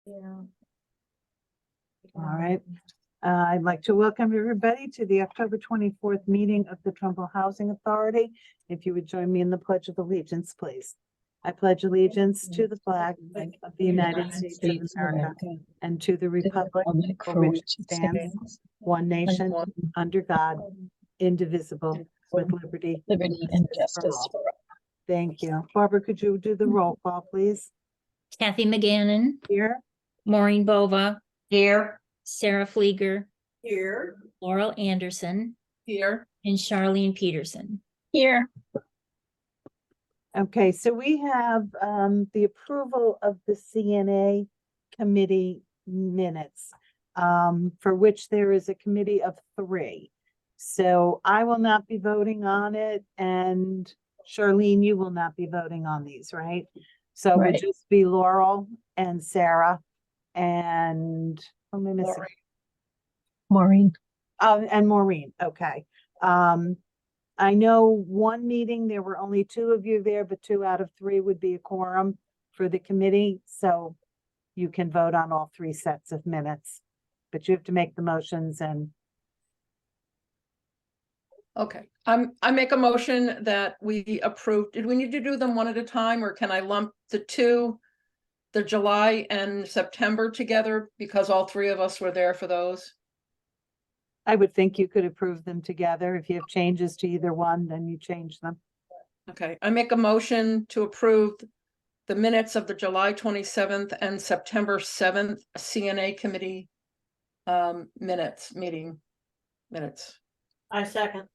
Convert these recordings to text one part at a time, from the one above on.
All right. I'd like to welcome everybody to the October 24th meeting of the Trumbull Housing Authority. If you would join me in the Pledge of Allegiance, please. I pledge allegiance to the flag of the United States of America and to the republic for which it stands, one nation, under God, indivisible, with liberty and justice for all. Thank you. Barbara, could you do the roll call, please? Kathy McGannon, Here. Maureen Bova, Here. Sarah Flieger, Here. Laurel Anderson, Here. and Charlene Peterson. Here. Okay, so we have the approval of the CNA committee minutes, for which there is a committee of 3. So I will not be voting on it, and Charlene, you will not be voting on these, right? So it would Right. just be Laurel and Sarah and who am I missing? Maureen. And Maureen, okay. I know one meeting, there were only 2 of you there, but 2 out of 3 would be a quorum for the committee. So you can vote on all 3 sets of minutes, but you have to make the motions and. Okay, I make a motion that we approve. Did we need to do them one at a time, or can I lump the 2, the July and September together, because all 3 of us were there for those? I would think you could approve them together. If you have changes to either one, then you change them. Okay, I make a motion to approve the minutes of the July 27th and September 7th CNA committee meeting minutes. I second.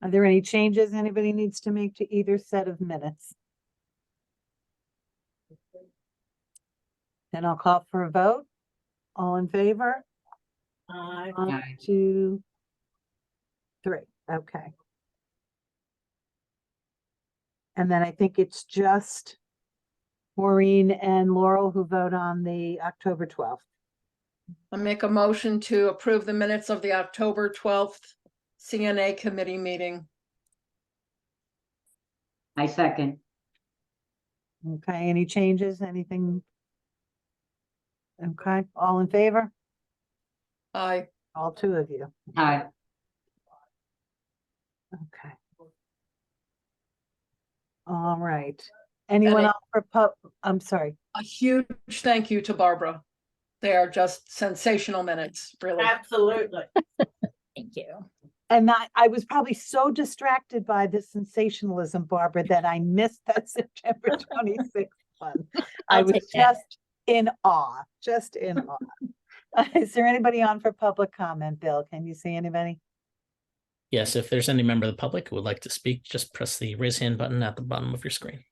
Are there any changes anybody needs to make to either set of minutes? Then I'll call for a vote. All in favor? Aye. 1, 2, 3. Okay. And then I think it's just Maureen and Laurel who vote on the October 12th. I make a motion to approve the minutes of the October 12th CNA committee meeting. I second. Okay, any changes, anything? Okay, all in favor? Aye. All 2 of you. Aye. Okay. All right. Anyone And else for I'm sorry. A huge thank you to Barbara. They are just sensational minutes, really. Absolutely. Thank you. And I was probably so distracted by the sensationalism, Barbara, that I missed that September 26th one. I I'll was take that. just in awe, just in awe. Is there anybody on for public comment, Bill? Can you see anybody? Yes, if there's any member of the public who would like to speak, just press the raise hand button at the bottom of your screen.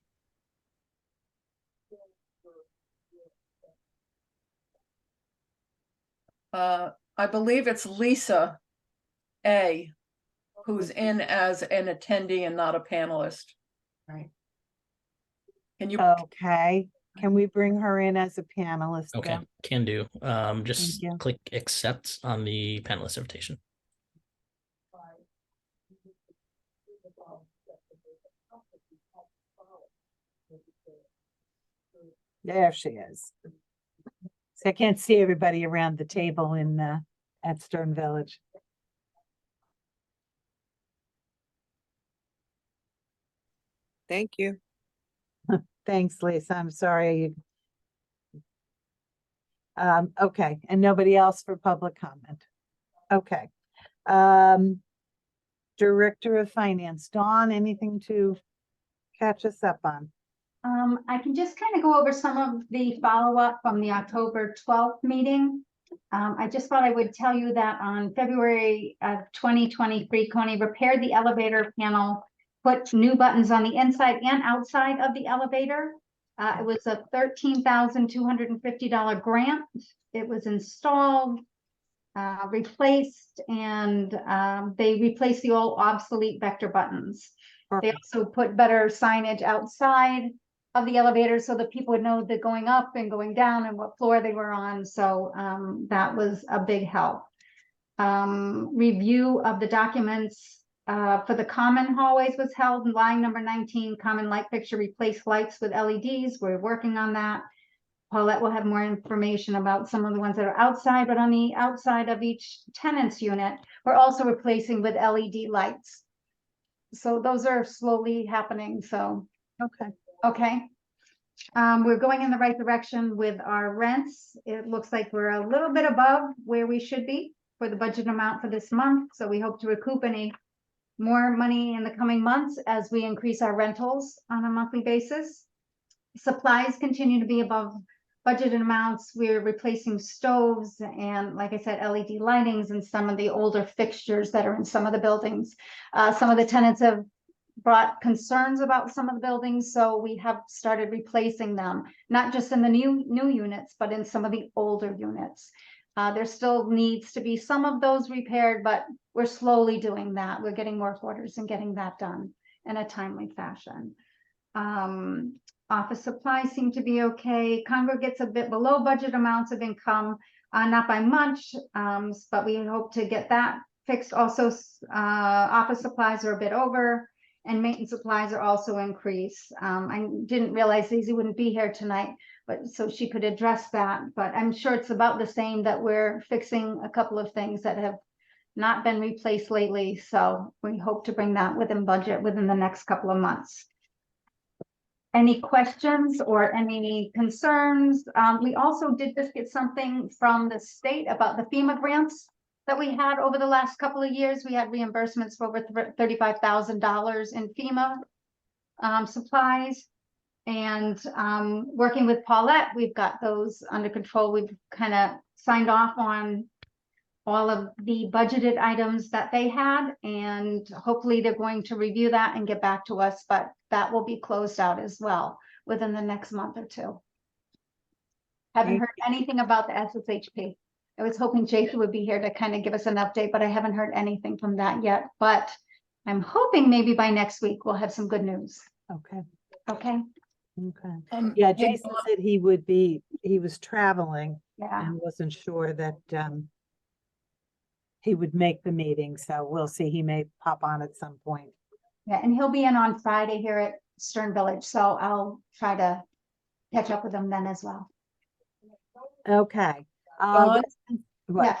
I believe it's Lisa A, who's in as an attendee and not a panelist. Right. Can you? Okay, can we bring her in as a panelist? Okay, Bill? can do. Just you. click accept on the panelist invitation. There she is. So I can't see everybody around the table in at Stern Village. Thank you. Thanks, Lisa. I'm sorry. Okay, and nobody else for public comment. Okay. Director of Finance, Dawn, anything to catch us up on? I can just kind of go over some of the follow-up from the October 12th meeting. I just thought I would tell you that on February of 2023, Coney repaired the elevator panel, put new buttons on the inside and outside of the elevator. It was a $13,250 grant. It was installed, replaced, and they replaced the old obsolete vector buttons. They also put better signage outside of the elevator so that people would know that going up and going down and what floor they were on. So that was a big help. Review of the documents for the common hallways was held in line number 19, common light fixture, replace lights with LEDs. We're working on that. Paulette will have more information about some of the ones that are outside, but on the outside of each tenant's unit, we're also replacing with LED lights. So those are slowly happening, so, Okay. okay. We're going in the right direction with our rents. It looks like we're a little bit above where we should be for the budget amount for this month, so we hope to recoup any more money in the coming months as we increase our rentals on a monthly basis. Supplies continue to be above budgeted amounts. We're replacing stoves and, like I said, LED lightings and some of the older fixtures that are in some of the buildings. Some of the tenants have brought concerns about some of the buildings, so we have started replacing them, not just in the new units, but in some of the older units. There still needs to be some of those repaired, but we're slowly doing that. We're getting work orders and getting that done in a timely fashion. Office supplies seem to be okay. Congo gets a bit below budget amounts of income, not by much, but we hope to get that fixed. Also, office supplies are a bit over, and maintenance supplies are also increased. I didn't realize Daisy wouldn't be here tonight, but so she could address that. But I'm sure it's about the same, that we're fixing a couple of things that have not been replaced lately. So we hope to bring that within budget within the next couple of months. Any questions or any concerns? We also did just get something from the state about the FEMA grants that we had over the last couple of years. We had reimbursements for over $35,000 in FEMA supplies. And working with Paulette, we've got those under control. We've kind of signed off on all of the budgeted items that they had, and hopefully they're going to review that and get back to us, but that will be closed out as well within the next month or two. Haven't heard anything about the SSHP. I was hoping Jason would be here to kind of give us an update, but I haven't heard anything from that yet. But I'm hoping maybe by next week we'll have some good news. Okay. Okay. Okay. Yeah, hey, Jason said he was traveling Yeah. and wasn't sure that he would make the meeting, so we'll see. He may pop on at some point. Yeah. And he'll be in on Friday here at Stern Village. So I'll try to catch up with him then as well. Okay. Dawn? What? Yeah.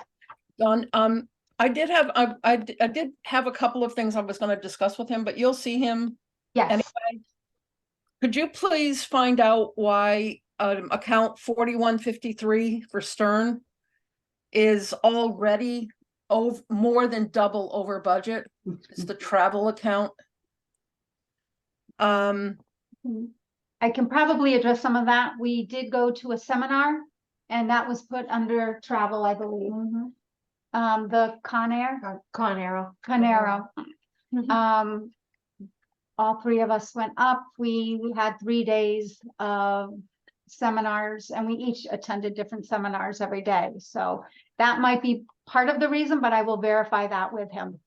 Don, I did have a couple of things I was going to discuss with him, but you'll see him. Yes. Anyway, could you please find out why account 4153 for Stern is already more than double over budget? It's the travel account. I can probably address some of that. We did go to a seminar and that was put under travel, I believe. The Conero. All three of us went up. We had 3 days of seminars and we each attended different seminars every day. So that might be part of the reason, but I will verify that with him.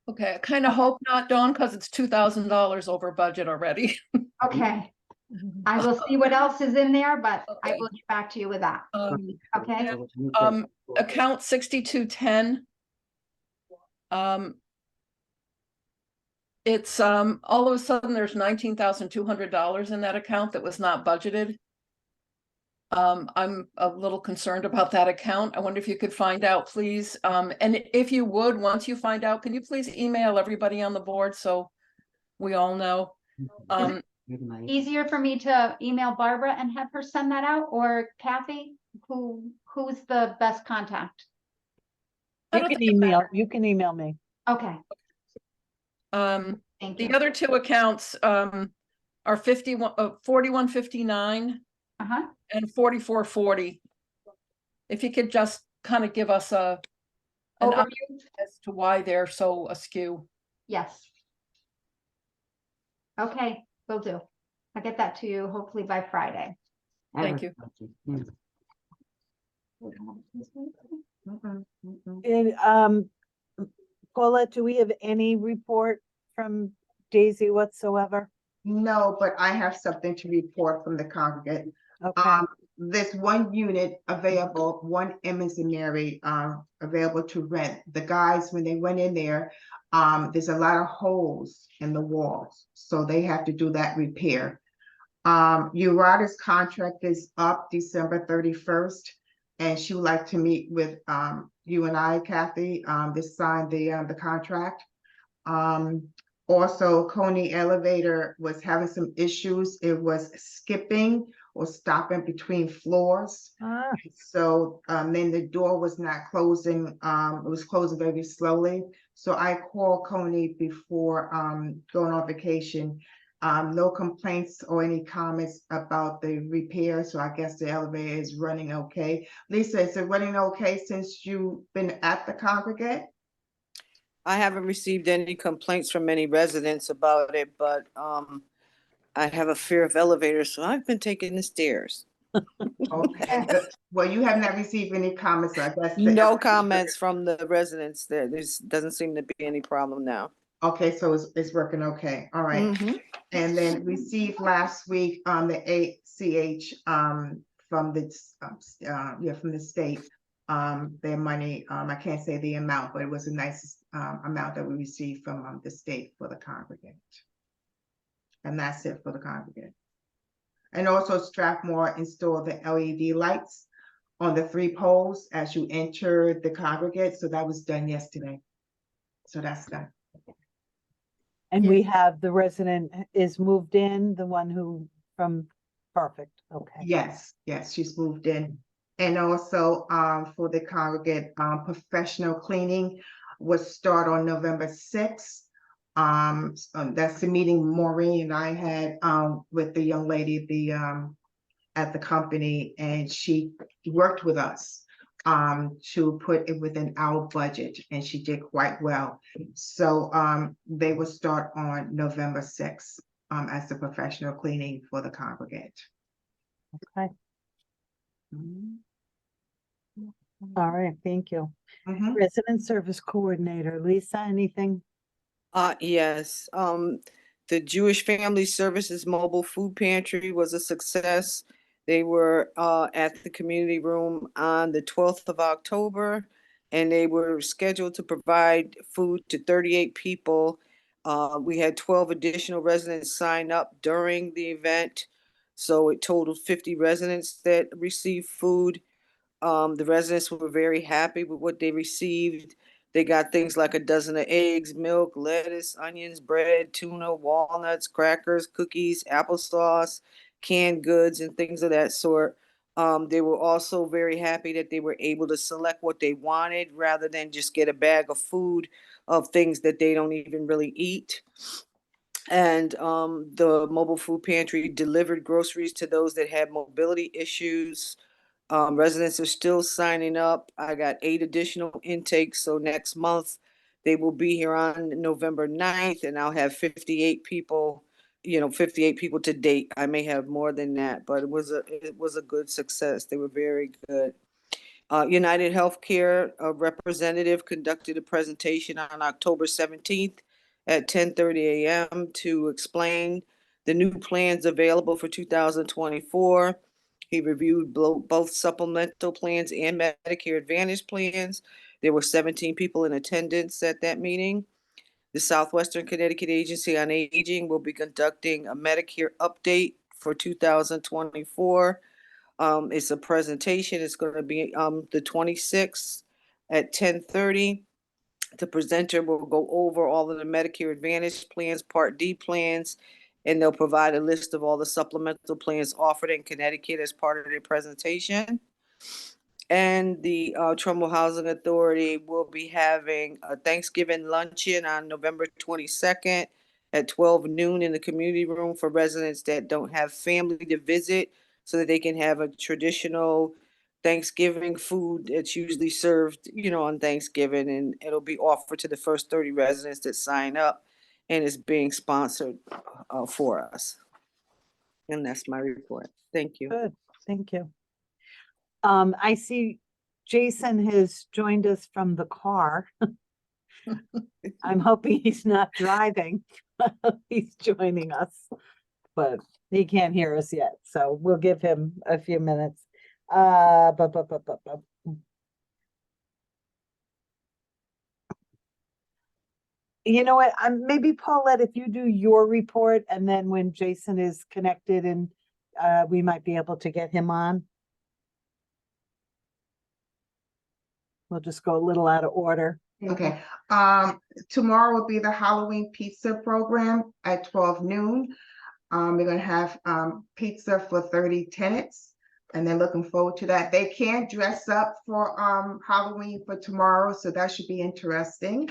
Okay, I kind of hope not, Dawn, because it's $2,000 over budget already. Okay. I will see what else is in there, but I Okay. will get back to you with that. Okay. Account 6210. It's all of a sudden there's $19,200 in that account that was not budgeted. I'm a little concerned about that account. I wonder if you could find out, please. And if you would, once you find out, can you please email everybody on the board so we all know? Easier for me to email Barbara and have her send that out, or Kathy, who's the best contact? I You don't can think it email me. Okay, thank the you. other two accounts are 4159 and 4440. If you could just kind of give us an Overview? update as to why they're so askew. Yes. Okay, will do. I'll get that to you hopefully by Friday. Thank you. And Paulette, do we have any report from Daisy whatsoever? No, but I have something to report from the congregate. Okay. there's one unit available, one Emmons and Mary, available to rent. The guys, when they went in there, there's a lot of holes in the walls, so they have to do that repair. Urata's contract is up December 31st, and she would like to meet with, you and I, Kathy, to sign the contract. Also, Coney Elevator was having some issues. It was skipping or stopping between floors. Ah, So then the door was not closing. It was closing very slowly. So I called Coney before going on vacation. No complaints or any comments about the repair. So I guess the elevator is running okay. Lisa, is it running okay since you've been at the congregate? I haven't received any complaints from any residents about it, but I have a fear of elevators, so I've been taking the stairs. Okay, good. Well, you have not received any comments, so I guess. No comments from the residents there. There's doesn't seem to be any problem now. Okay, so it's working okay. All right. Mhm. And then received last week on the ACH from the from the state, their money. I can't say the amount, but it was a nice amount that we received from the state for the congregate. And that's it for the congregate. And also Strathmore installed the LED lights on the 3 poles as you enter the congregate. So that was done yesterday. So that's done. and we have the resident is moved in, the one who perfect, okay. Yes, she's moved in. And also for the congregate, professional cleaning was start on November 6th. That's the meeting Maureen and I had with the young lady at the company, and she worked with us to put it within our budget, and she did quite well. So they will start on November 6th as the professional cleaning for the congregate. Okay, all right, thank you. Mhm. Resident Service Coordinator, Lisa, anything? Yes. The Jewish Family Services Mobile Food Pantry was a success. They were at the community room on the 12th of October, and they were scheduled to provide food to 38 people. We had 12 additional residents sign up during the event, so it totaled 50 residents that received food. The residents were very happy with what they received. They got things like a dozen of eggs, milk, lettuce, onions, bread, tuna, walnuts, crackers, cookies, applesauce, canned goods, and things of that sort. They were also very happy that they were able to select what they wanted rather than just get a bag of food of things that they don't even really eat. And the mobile food pantry delivered groceries to those that had mobility issues. Residents are still signing up. I got 8 additional intakes, so next month they will be here on November 9th, and I'll have 58 people, 58 people to date. I may have more than that, but it was a good success. They were very good. United Healthcare, a representative conducted a presentation on October 17th at 10:30 a.m. to explain the new plans available for 2024. He reviewed both supplemental plans and Medicare Advantage plans. There were 17 people in attendance at that meeting. The Southwestern Connecticut Agency on Aging will be conducting a Medicare update for 2024. It's a presentation. It's going to be the 26th at 10:30. The presenter will go over all of the Medicare Advantage plans, Part D plans, and they'll provide a list of all the supplemental plans offered in Connecticut as part of their presentation. And the Trumbull Housing Authority will be having a Thanksgiving luncheon on November 22nd at 12 noon in the community room for residents that don't have family to visit, so that they can have a traditional Thanksgiving food that's usually served, on Thanksgiving, and it'll be offered to the first 30 residents that sign up, and it's being sponsored for us. And that's my report. Thank you. Good, thank you. I see Jason has joined us from the car. I'm hoping he's not driving. He's joining us, but he can't hear us yet, so we'll give him a few minutes. You know what, maybe Paulette, if you do your report and then when Jason is connected and we might be able to get him on. We'll just go a little out of order. Okay, tomorrow will be the Halloween pizza program at 12 noon. We're gonna have pizza for 30 tenants, and they're looking forward to that. They can't dress up for Halloween for tomorrow, so that should be interesting.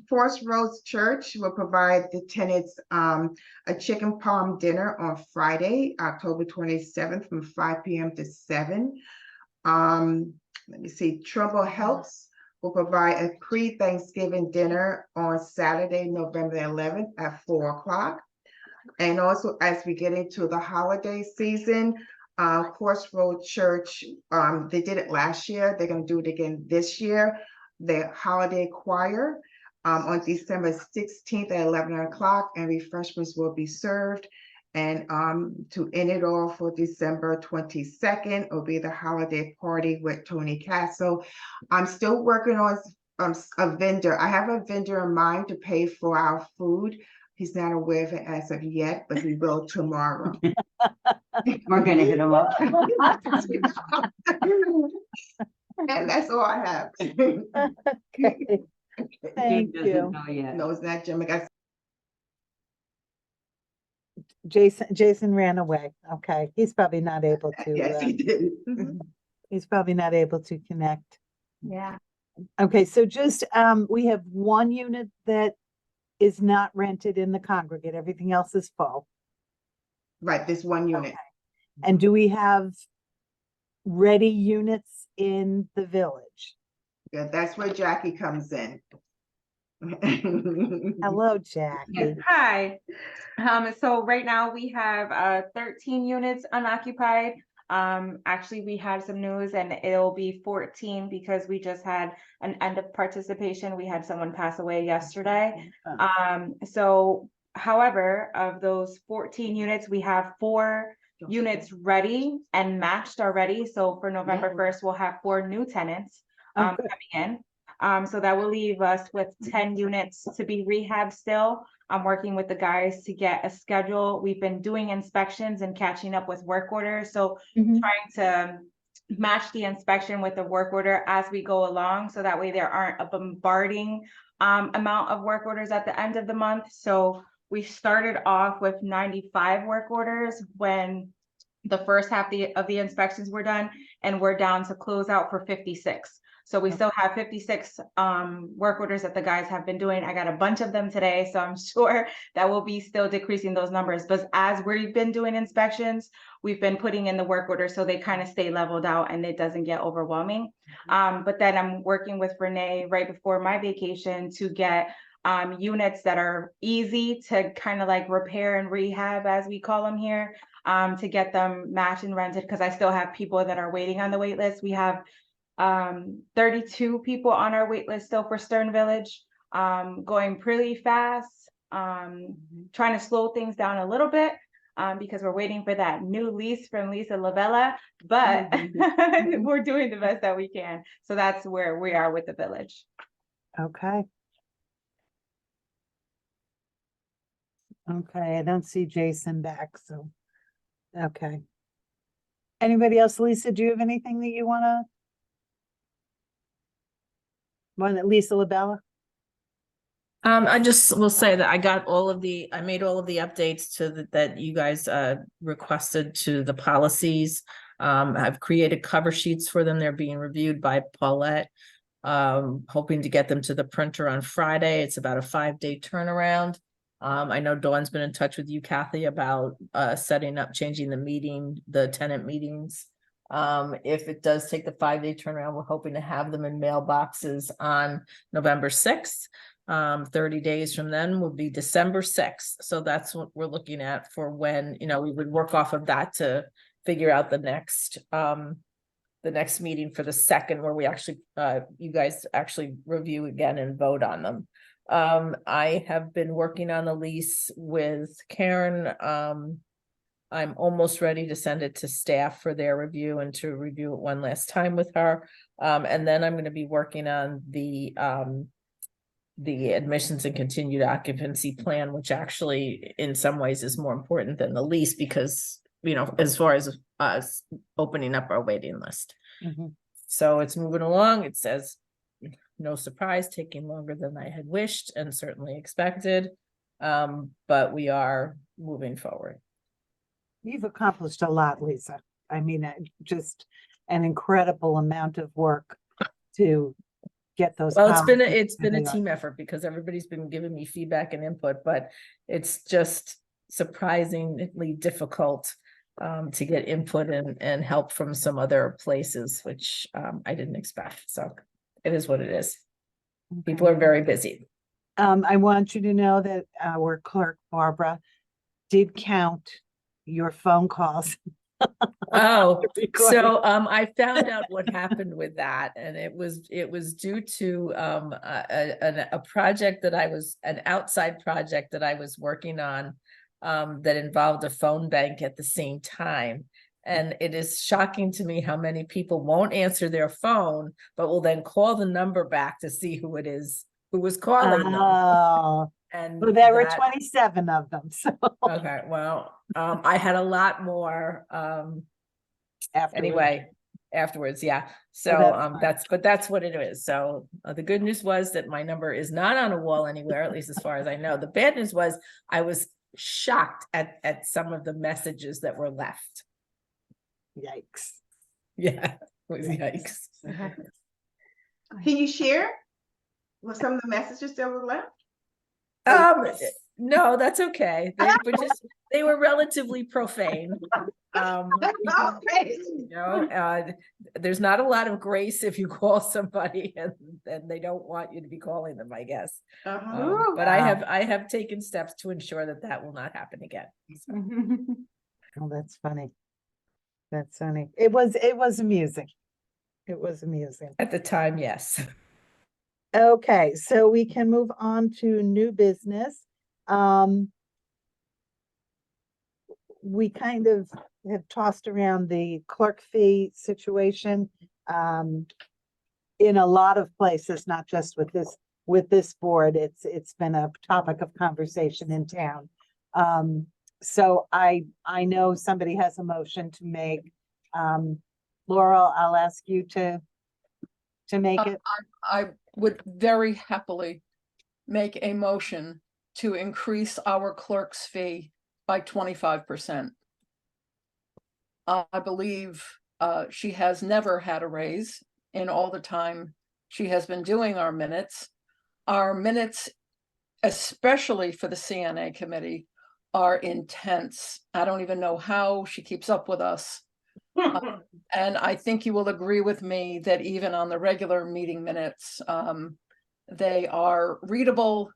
Forest Roads Church will provide the tenants a chicken palm dinner on Friday, October 27th from 5 p.m. to 7. Let me see, Trumbull Helps will provide a pre-Thanksgiving dinner on Saturday, November 11th at 4 o'clock. And also, as we get into the holiday season, Forest Road Church, they did it last year. They're going to do it again this year. The holiday choir on December 16th at 11 o'clock, and refreshments will be served. And to end it off for December 22nd will be the holiday party with Tony Castle. I'm still working on a vendor. I have a vendor in mind to pay for our food. He's not aware of it as of yet, but he will tomorrow. We're gonna hit him up. And that's all I have. Okay, thank Jim doesn't you. know yet. No, it's not Jim. I got Jason ran away. Okay, he's probably not able to. yes, he did. He's probably not able to connect. Yeah. Okay, so just, we have one unit that is not rented in the congregate. Everything else is full. Right, this one unit. And do we have ready units in the village? Yeah, that's where Jackie comes in. Hello, Jackie. Hi. So right now we have 13 units unoccupied. Actually, we have some news and it'll be 14 because we just had an end of participation. We had someone pass away yesterday. So however, of those 14 units, we have 4 units ready and matched already. So for November 1st, we'll have 4 new tenants Oh, good. coming in. So that will leave us with 10 units to be rehabbed still. I'm working with the guys to get a schedule. We've been doing inspections and catching up with work orders. So Mhm. trying to match the inspection with the work order as we go along. So that way there aren't a bombarding amount of work orders at the end of the month. So we started off with 95 work orders when the first half of the inspections were done, and we're down to close out for 56. So we still have 56 work orders that the guys have been doing. I got a bunch of them today, so I'm sure that we'll be still decreasing those numbers. But as we've been doing inspections, we've been putting in the work orders so they kind of stay leveled out and it doesn't get overwhelming. But then I'm working with Renee right before my vacation to get units that are easy to kind of like repair and rehab, as we call them here, to get them matched and rented, because I still have people that are waiting on the wait list. We have 32 people on our wait list still for Stern Village, going pretty fast, trying to slow things down a little bit, because we're waiting for that new lease from Lisa Lavella, but we're doing the best that we can. So that's where we are with the village. Okay. Okay, I don't see Jason back, so, okay. Anybody else? Lisa, do you have anything that you wanna? Lisa LaBella? I just will say that I made all of the updates that you guys requested to the policies. I've created cover sheets for them. They're being reviewed by Paulette. Hoping to get them to the printer on Friday. It's about a 5-day turnaround. I know Dawn's been in touch with you, Kathy, about changing the tenant meetings. If it does take the 5-day turnaround, we're hoping to have them in mailboxes on November 6th. 30 days from then will be December 6th. So that's what we're looking at for when, we would work off of that to figure out the next meeting for the 2nd, where we actually, you guys actually review again and vote on them. I have been working on the lease with Karen I'm almost ready to send it to staff for their review and to review it one last time with her. And then I'm gonna be working on the admissions and continued occupancy plan, which actually in some ways is more important than the lease because, you know, as far as us opening up our waiting list. Mhm. So it's moving along. It says, no surprise, taking longer than I had wished and certainly expected. But we are moving forward. You've accomplished a lot, Lisa. I mean, just an incredible amount of work to get those. Well, it's been policies a where they are. team effort because everybody's been giving me feedback and input, but it's just surprisingly difficult to get input and help from some other places, which I didn't expect. So it is what it is. People Okay. are very busy. I want you to know that our clerk, Barbara, did count your phone calls. Oh, Recording. so I found out what happened with that, and it was due to a project that an outside project that I was working on that involved a phone bank at the same time. And it is shocking to me how many people won't answer their phone, but will then call the number back to see who it is who was calling them. Oh, And well, there were that- 27 of them, so. Okay, well, I had a lot more Afterwards. anyway afterwards, yeah. So that's fine. that's what it is. So the good news was that my number is not on a wall anywhere, at least as far as I know. The bad news was I was shocked at some of the messages that were left. Yikes. Yeah, it was yikes. Can you share what some of the messages that were left? No, that's okay. They were relatively profane. Okay. You know, there's not a lot of grace if you call somebody and they don't want you to be calling them, I guess. Uh-huh. But I have taken steps to ensure that will not happen again. So, Oh, that's funny. That's funny. It was amusing. It was amusing. at the time, yes. Okay, so we can move on to new business. We kind of have tossed around the clerk fee situation in a lot of places, not just with this board. It's been a topic of conversation in town. So I know somebody has a motion to make. Laurel, I'll ask you to make it. I would very happily make a motion to increase our clerk's fee by 25%. I believe she has never had a raise in all the time she has been doing our minutes. Our minutes, especially for the CNA committee, are intense. I don't even know how she keeps up with us. And I think you will agree with me that even on the regular meeting minutes, they are readable,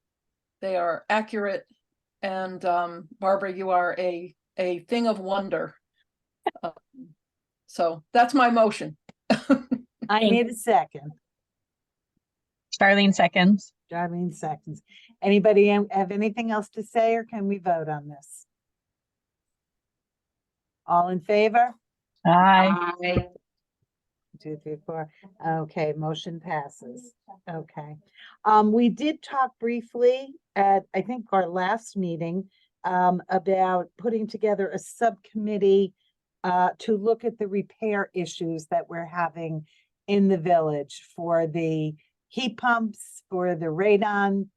they are accurate, and Barbara, you are a thing of wonder. So that's my motion. I need a second. Charlene seconds. Darlene seconds. Anybody have anything else to say, or can we vote on this? All in favor? Aye. 2, 3, 4. Okay, motion passes. Okay. We did talk briefly at, I think, our last meeting about putting together a subcommittee to look at the repair issues that we're having in the village for the heat pumps, for the radon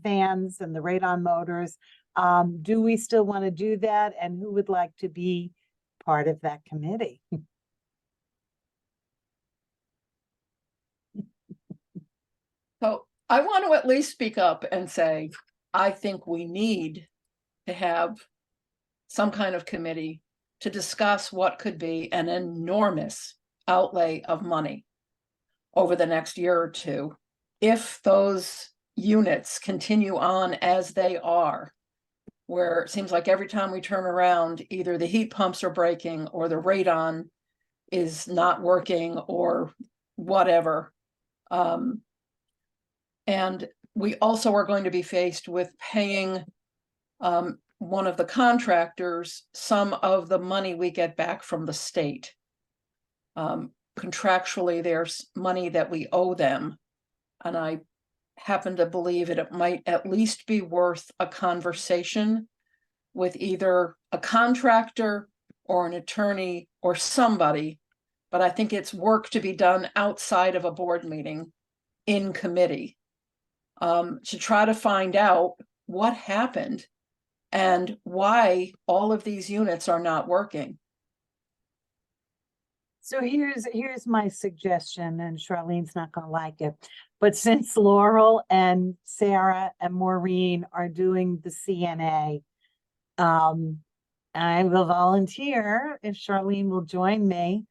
fans and the radon motors. Do we still want to do that? And who would like to be part of that committee? So I want to at least speak up and say, I think we need to have some kind of committee to discuss what could be an enormous outlay of money over the next year or two if those units continue on as they are, where it seems like every time we turn around, either the heat pumps are breaking or the radon is not working or whatever. And we also are going to be faced with paying one of the contractors some of the money we get back from the state. Contractually, there's money that we owe them. And I happen to believe it might at least be worth a conversation with either a contractor or an attorney or somebody. But I think it's work to be done outside of a board meeting in committee, to try to find out what happened and why all of these units are not working. So here's my suggestion, and Charlene's not gonna like it. But since Laurel and Sarah and Maureen are doing the CNA, I will volunteer if Charlene will join me.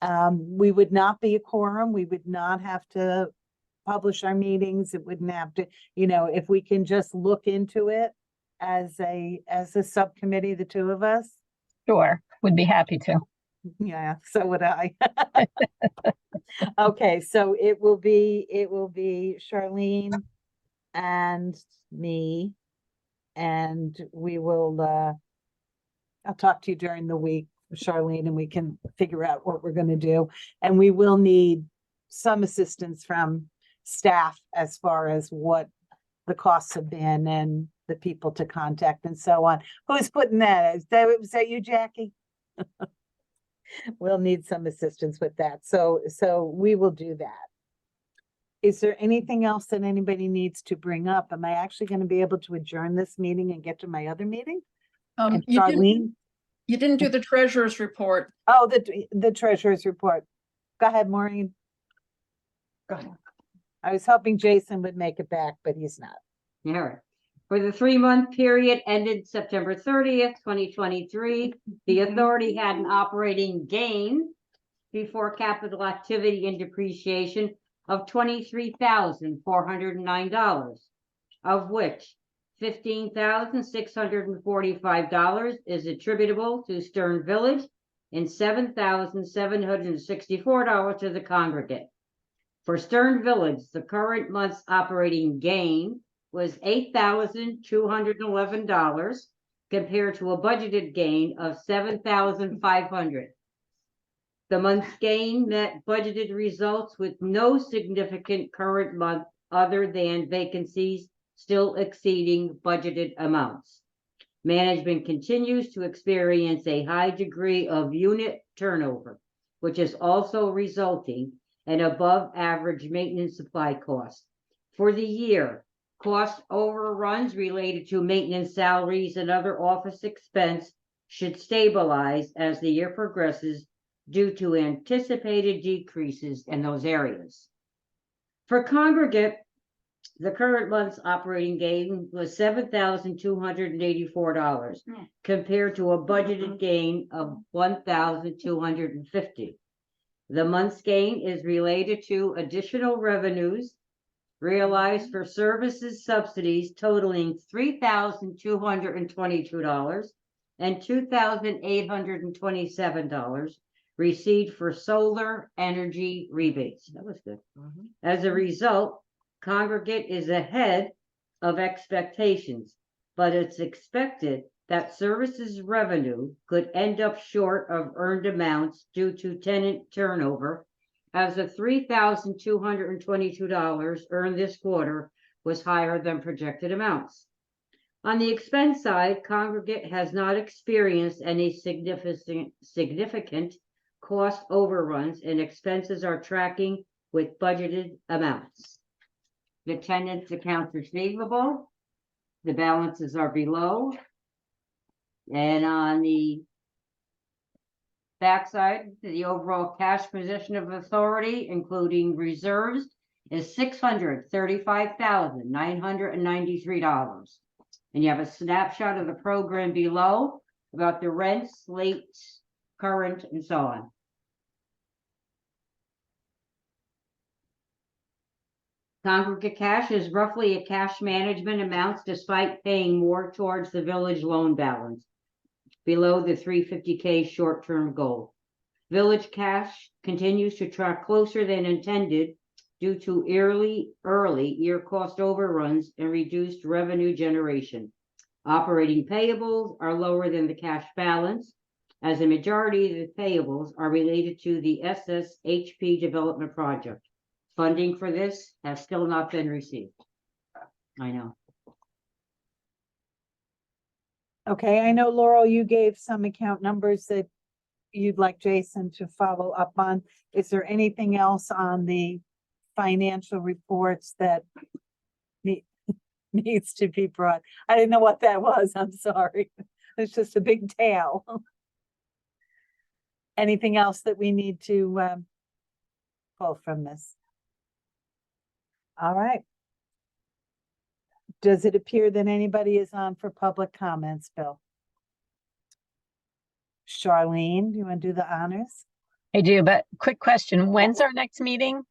We would not be a quorum. We would not have to publish our meetings. It wouldn't have to, if we can just look into it as a subcommittee, the two of us. Sure, would be happy to. Yeah, so would I. Okay, so it will be Charlene and me, and we will, I'll talk to you during the week, Charlene, and we can figure out what we're gonna do. And we will need some assistance from staff as far as what the costs have been and the people to contact and so on. Who's putting that? Was that you, Jackie? We'll need some assistance with that. So we will do that. Is there anything else that anybody needs to bring up? Am I actually going to be able to adjourn this meeting and get to my other meeting? And Charlene? You didn't do the treasurer's report. Oh, the treasurer's report. Go ahead, Maureen. Go ahead. I was hoping Jason would make it back, but he's not. All right. For the 3-month period ended September 30th, 2023, the authority had an operating gain before capital activity and depreciation of $23,409, of which $15,645 is attributable to Stern Village and $7,764 to the congregate. For Stern Village, the current month's operating gain was $8,211 compared to a budgeted gain of $7,500. The month's gain met budgeted results with no significant current month other than vacancies still exceeding budgeted amounts. Management continues to experience a high degree of unit turnover, which is also resulting in above average maintenance supply costs. For the year, cost overruns related to maintenance salaries and other office expense should stabilize as the year progresses due to anticipated decreases in those areas. For congregate, the current month's operating gain was $7,284 compared to a budgeted gain of $1,250. The month's gain is related to additional revenues realized for services subsidies totaling $3,222 and $2,827 received for solar energy rebates. That was good. As a result, congregate is ahead of expectations, but it's expected that services revenue could end up short of earned amounts due to tenant turnover, as the $3,222 earned this quarter was higher than projected amounts. On the expense side, congregate has not experienced any significant cost overruns, and expenses are tracking with budgeted amounts. The tenant's accounts receivable, the balances are below. And on the backside, the overall cash position of authority, including reserves, is $635,993. And you have a snapshot of the program below about the rents, late, current, and so on. Congregate cash is roughly a cash management amounts despite paying more towards the village loan balance, below the $350K short-term goal. Village cash continues to track closer than intended due to early year cost overruns and reduced revenue generation. Operating payables are lower than the cash balance, as a majority of the payables are related to the SSHP development project. Funding for this has still not been received. I know. Okay, I know Laurel, you gave some account numbers that you'd like Jason to follow up on. Is there anything else on the financial reports that needs to be brought? I didn't know what that was. I'm sorry. It's just a big tail. Anything else that we need to pull from this? All right. Does it appear that anybody is on for public comments, Bill? Charlene, do you want to do the honors? I do, but quick question, when's our next meeting?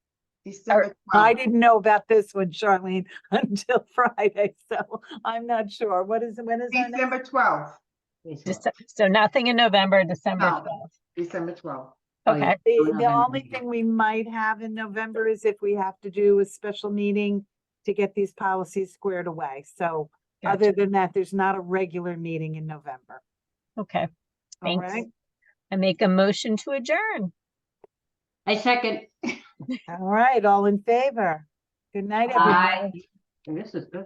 December I 12th. didn't know about this one, Charlene, until Friday, so I'm not sure. When is our next? December 12th. So nothing in November, December No. 12th. December 12th. Oh, yeah. Okay, The only thing we might have in November is if we have to do a special meeting to get these policies squared away. So other gotcha. than that, there's not a regular meeting in November. Okay, All thanks. right. I make a motion to adjourn. I second. All right. All in favor? Good night, everyone. Aye. And this is good.